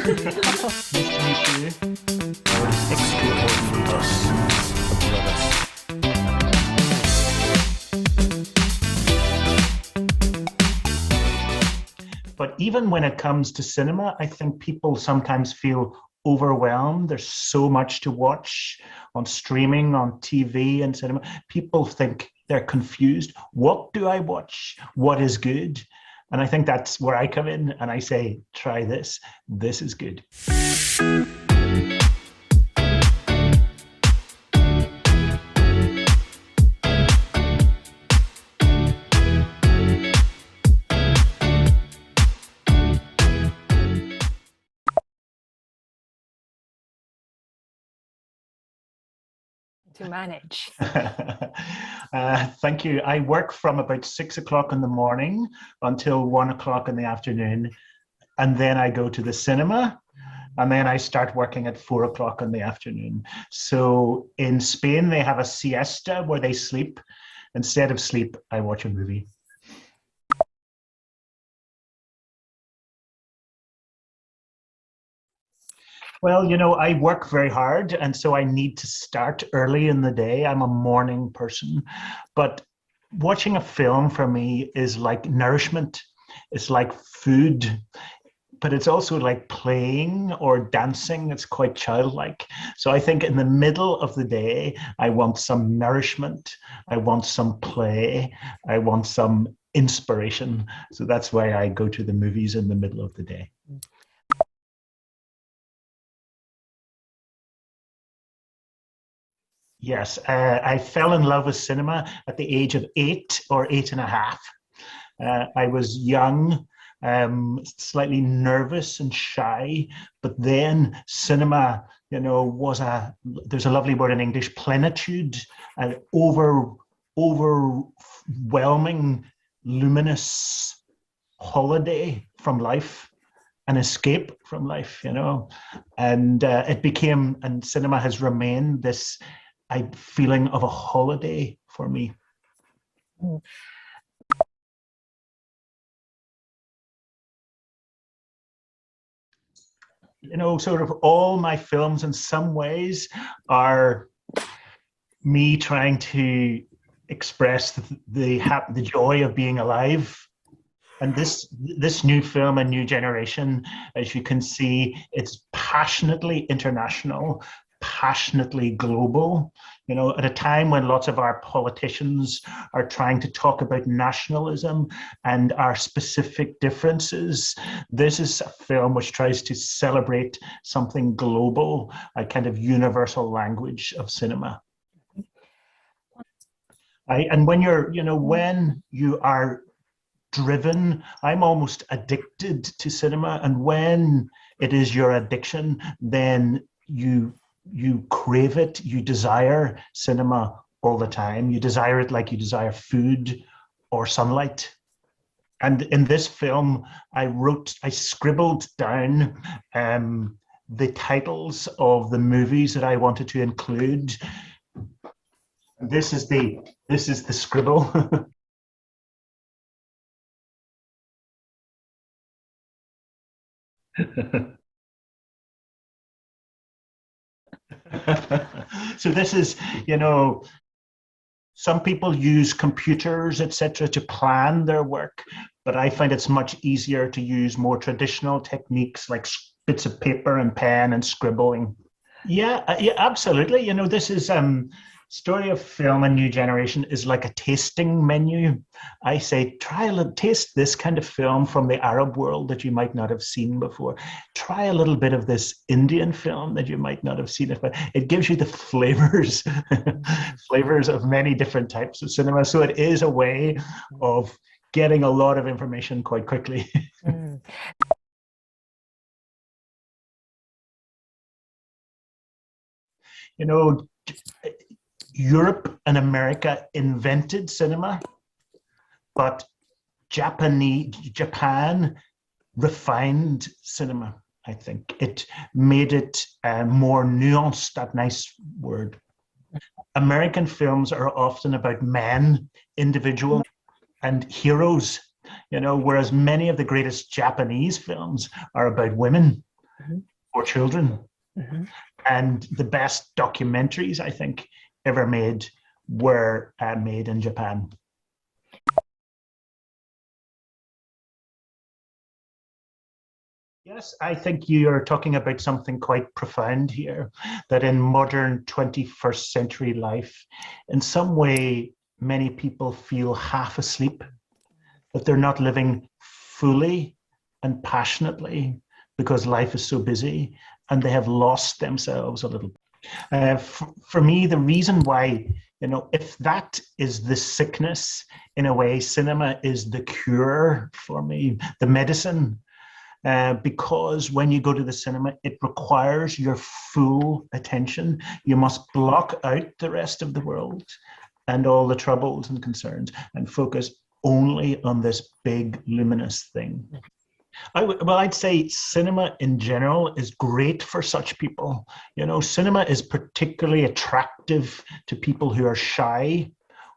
Nice to meet you. Extraordinary. But even when it comes to cinema, I think people sometimes feel overwhelmed. There's so much to watch on streaming, on TV and cinema. People think they're confused. What do I watch? What is good? And I think that's where I come in and I say, try this. This is good. To manage. Thank you. I work from about 6 o'clock in the morning until 1 o'clock in the afternoon. And then I go to the cinema and then I start working at 4 o'clock in the afternoon. So in Spain, they have a siesta where they sleep. Instead of sleep, I watch a movie. Well, you know, I work very hard, and so I need to start early in the day. I'm a morning person, but watching a film for me is like nourishment. It's like food, but it's also like playing or dancing. It's quite childlike. So I think in the middle of the day, I want some nourishment. I want some play. I want some inspiration. So that's why I go to the movies in the middle of the day. Yes, I fell in love with cinema at the age of 8 or 8.5. I was young, slightly nervous and shy, but then cinema, you know, there's a lovely word in English, plenitude, an overwhelming, luminous holiday from life, an escape from life, you know, and and cinema has remained this feeling of a holiday for me. You know, sort of all my films in some ways are me trying to express the joy of being alive. And this new film, A New Generation, as you can see, it's passionately international, passionately global, you know, at a time when lots of our politicians are trying to talk about nationalism and our specific differences. This is a film which tries to celebrate something global, a kind of universal language of cinema. And when you are driven, I'm almost addicted to cinema, and when it is your addiction, then you crave it, you desire cinema all the time. You desire it like you desire food or sunlight. And in this film, I scribbled down the titles of the movies that I wanted to include. This is the scribble. So this is, you know, some people use computers, etc., to plan their work, but I find it's much easier to use more traditional techniques like bits of paper and pen and scribbling. Yeah, absolutely. You know, this is Story of Film, A New Generation is like a tasting menu. I say, taste this kind of film from the Arab world that you might not have seen before. Try a little bit of this Indian film that you might not have seen before. It gives you the flavors, flavors of many different types of cinema. So it is a way of getting a lot of information quite quickly. You know, Europe and America invented cinema, but Japan refined cinema, I think. It made it more nuanced, that nice word. American films are often about men, individual, and heroes, you know, whereas many of the greatest Japanese films are about women for children. And the best documentaries, I think, ever made were made in Japan. Yes, I think you're talking about something quite profound here, that in modern 21st century life, in some way, many people feel half asleep, that they're not living fully and passionately because life is so busy, and they have lost themselves a little. For me, the reason why, if that is the sickness, in a way, cinema is the cure for me, the medicine. Because when you go to the cinema, it requires your full attention. You must block out the rest of the world and all the troubles and concerns and focus only on this big luminous thing. I'd say cinema in general is great for such people. Cinema is particularly attractive to people who are shy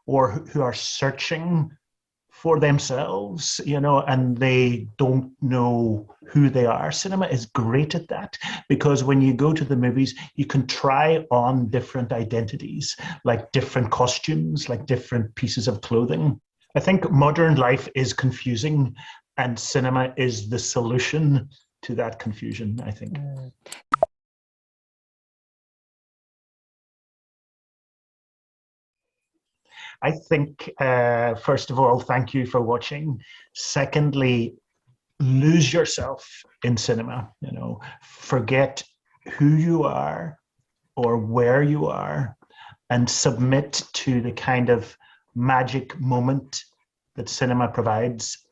or who are searching for themselves, and they don't know who they are. Cinema is great at that, because when you go to the movies, you can try on different identities, like different costumes, like different pieces of clothing. I think modern life is confusing, and cinema is the solution to that confusion, I think. I think, first of all, thank you for watching. Secondly, lose yourself in cinema, forget who you are or where you are, and submit to the kind of magic moment that cinema provides.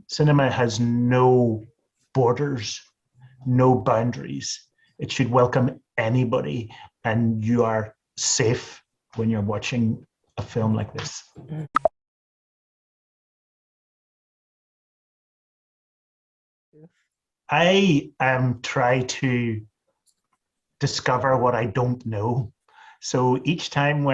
Cinema has no borders, no boundaries. It should welcome anybody, and you are safe when you're watching a film like this. I try to discover what I don't know. So each time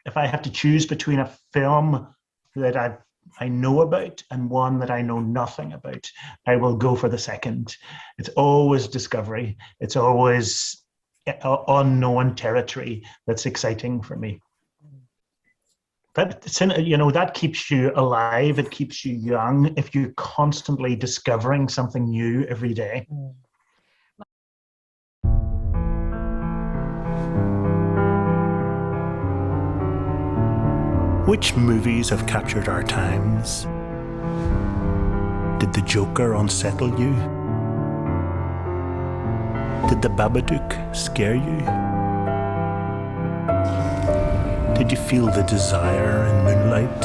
if I have to choose between a film that I know about and one that I know nothing about, I will go for the second. It's always discovery. It's always unknown territory that's exciting for me. That keeps you alive. It keeps you young if you're constantly discovering something new every day. Which movies have captured our times? Did The Joker unsettle you? Did The Babadook scare you? Did you feel the desire in Moonlight?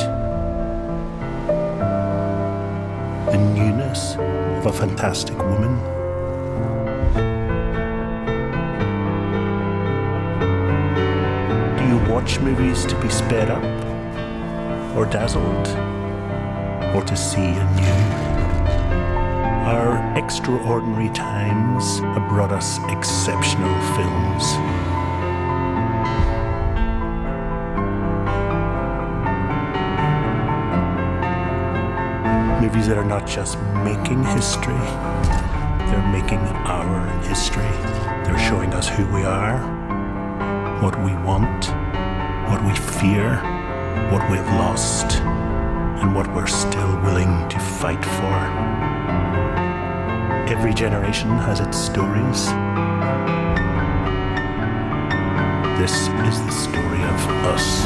The newness of a fantastic woman? Do you watch movies to be sped up, or dazzled, or to see anew? Our extraordinary times have brought us exceptional films. Movies that are not just making history, they're making our history. They're showing us who we are, what we want, what we fear, what we've lost, and what we're still willing to fight for. Every generation has its stories. This is the story of us.